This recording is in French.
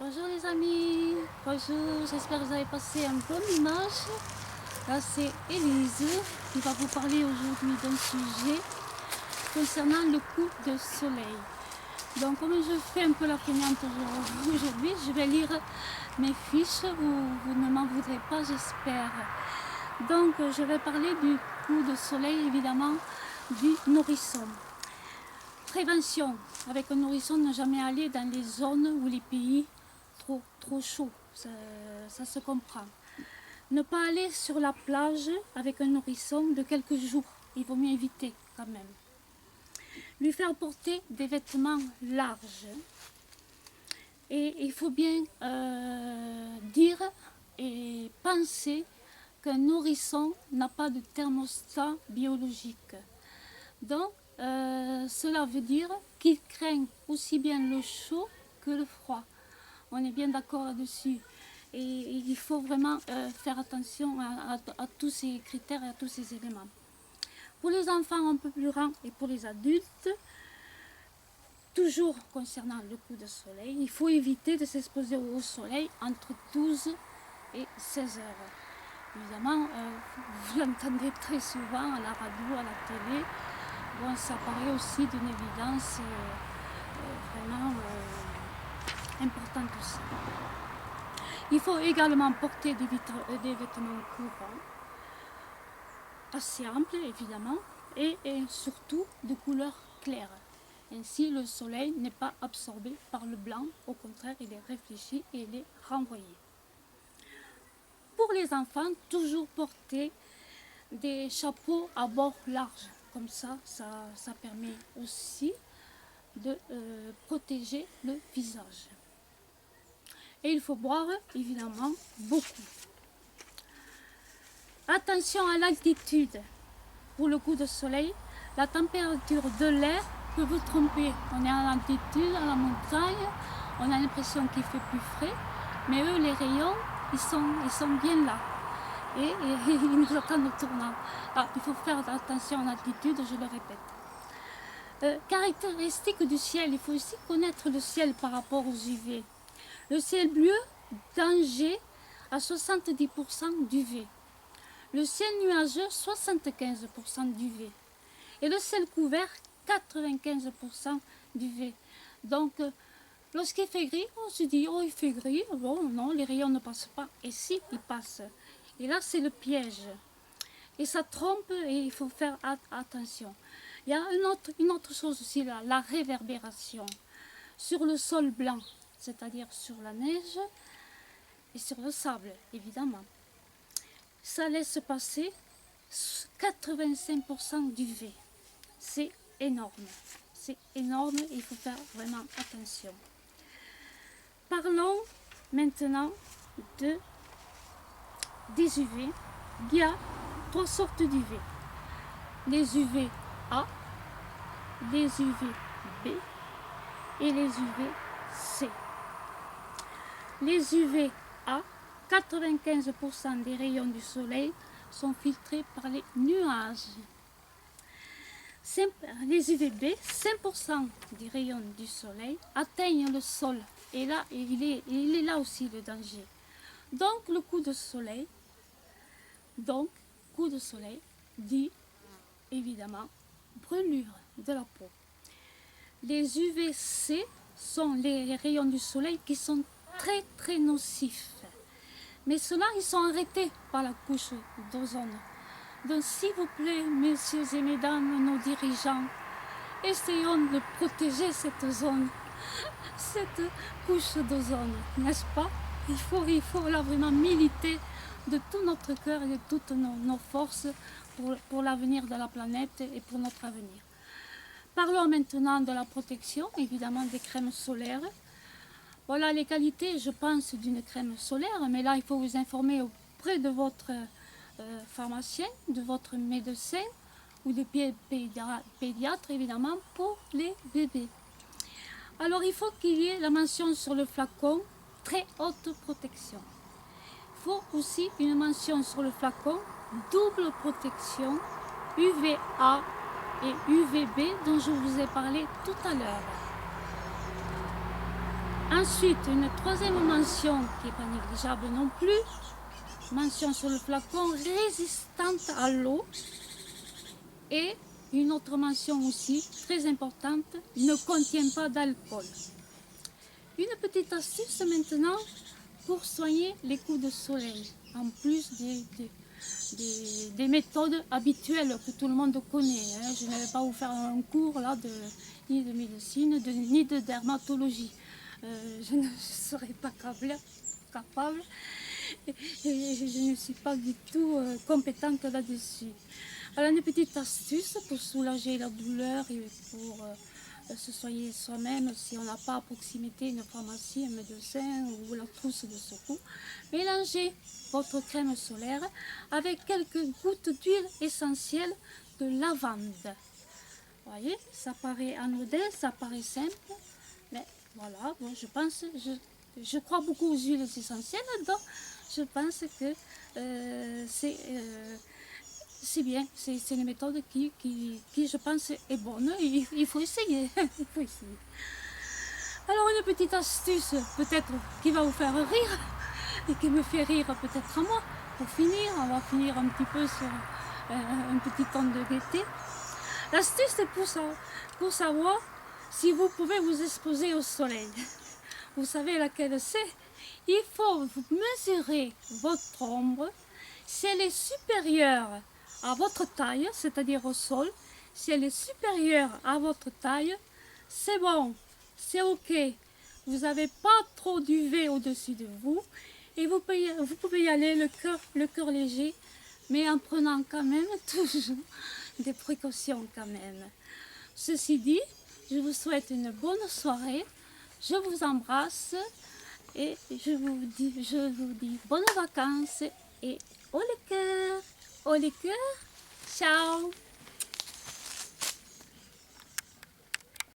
Bonjour les amis, bonjour, j'espère que vous avez passé un bon dimanche. Là c'est Élise qui va vous parler aujourd'hui d'un sujet concernant le coup de soleil. Donc comme je fais un peu la fainéante aujourd'hui, je vais lire mes fiches, vous ne m'en voudrez pas j'espère. Donc je vais parler du coup de soleil évidemment du nourrisson. Prévention, avec un nourrisson, ne jamais aller dans les zones ou les pays trop chauds, ça se comprend. Ne pas aller sur la plage avec un nourrisson de quelques jours, il vaut mieux éviter quand même. Lui faire porter des vêtements larges. Et il faut bien dire et penser qu'un nourrisson n'a pas de thermostat biologique. Donc, cela veut dire qu'il craint aussi bien le chaud que le froid. On est bien d'accord là-dessus. Et il faut vraiment faire attention à tous ces critères et à tous ces éléments. Pour les enfants un peu plus grands et pour les adultes, toujours concernant le coup de soleil, il faut éviter de s'exposer au soleil entre 12 et 16 heures. Évidemment, vous l'entendez très souvent à la radio, à la télé. Bon, ça paraît aussi d'une évidence vraiment importante aussi. Il faut également porter des vêtements courants, assez amples évidemment, et surtout de couleur claire. Ainsi, le soleil n'est pas absorbé par le blanc, au contraire, il est réfléchi et il est renvoyé. Pour les enfants, toujours porter des chapeaux à bord large. Comme ça permet aussi de protéger le visage. Et il faut boire évidemment beaucoup. Attention à l'altitude. Pour le coup de soleil, la température de l'air peut vous tromper. On est en altitude, à la montagne, on a l'impression qu'il fait plus frais, mais eux, les rayons, ils sont bien là. Et ils nous attendent au tournant. Alors, il faut faire attention à l'altitude, je le répète. Caractéristiques du ciel, il faut aussi connaître le ciel par rapport aux UV. Le ciel bleu, danger à 70% d'UV. Le ciel nuageux, 75% d'UV. Et le ciel couvert, 95% d'UV. Donc, lorsqu'il fait gris, on se dit, oh il fait gris, bon non, les rayons ne passent pas. Et si, ils passent. Et là, c'est le piège. Et ça trompe et il faut faire attention. Il y a une autre chose aussi, là, la réverbération. Sur le sol blanc, c'est-à-dire sur la neige et sur le sable, évidemment. Ça laisse passer 85% d'UV. C'est énorme. C'est énorme et il faut faire vraiment attention. Parlons maintenant des UV. Il y a 3 sortes d'UV. Les UV A, les UV B et les UV C. Les UV A, 95% des rayons du soleil sont filtrés par les nuages. Les UVB, 5% des rayons du soleil atteignent le sol. Et là, il est là aussi le danger. Donc, le coup de soleil dit évidemment brûlure de la peau. Les UVC sont les rayons du soleil qui sont très très nocifs. Mais ceux-là, ils sont arrêtés par la couche d'ozone. Donc s'il vous plaît, messieurs et mesdames, nos dirigeants, essayons de protéger cette zone, cette couche d'ozone, n'est-ce pas? Il faut là vraiment militer de tout notre cœur et de toutes nos forces pour l'avenir de la planète et pour notre avenir. Parlons maintenant de la protection, évidemment des crèmes solaires. Voilà les qualités, je pense, d'une crème solaire, mais là, il faut vous informer auprès de votre pharmacien, de votre médecin ou de pédiatre, évidemment, pour les bébés. Alors, il faut qu'il y ait la mention sur le flacon, très haute protection. Il faut aussi une mention sur le flacon, double protection, UVA et UVB, dont je vous ai parlé tout à l'heure. Ensuite, une troisième mention qui n'est pas négligeable non plus, mention sur le flacon résistante à l'eau. Et une autre mention aussi très importante, ne contient pas d'alcool. Une petite astuce maintenant pour soigner les coups de soleil, en plus des méthodes habituelles que tout le monde connaît. Hein. Je ne vais pas vous faire un cours là ni de médecine, ni de dermatologie. Je ne serai pas capable et je ne suis pas du tout compétente là-dessus. Alors une petite astuce pour soulager la douleur et pour se soigner soi-même si on n'a pas à proximité une pharmacie, un médecin ou la trousse de secours. Mélangez votre crème solaire avec quelques gouttes d'huile essentielle de lavande. Vous voyez, ça paraît anodin, ça paraît simple, mais voilà, bon, je crois beaucoup aux huiles essentielles, donc je pense que c'est bien, c'est une méthode qui, je pense, est bonne. Il faut essayer. Il faut essayer. Alors, une petite astuce, peut-être, qui va vous faire rire, et qui me fait rire peut-être à moi. Pour finir, on va finir un petit peu sur un petit ton de gaieté. L'astuce, c'est pour savoir si vous pouvez vous exposer au soleil. Vous savez laquelle c'est? Il faut mesurer votre ombre. Si elle est supérieure à votre taille, c'est-à-dire au sol, si elle est supérieure à votre taille, c'est bon, c'est ok. Vous n'avez pas trop d'UV au-dessus de vous et vous pouvez y aller le cœur léger, mais en prenant quand même toujours des précautions quand même. Ceci dit, je vous souhaite une bonne soirée, je vous embrasse et je vous dis bonnes vacances et au les cœurs, ciao.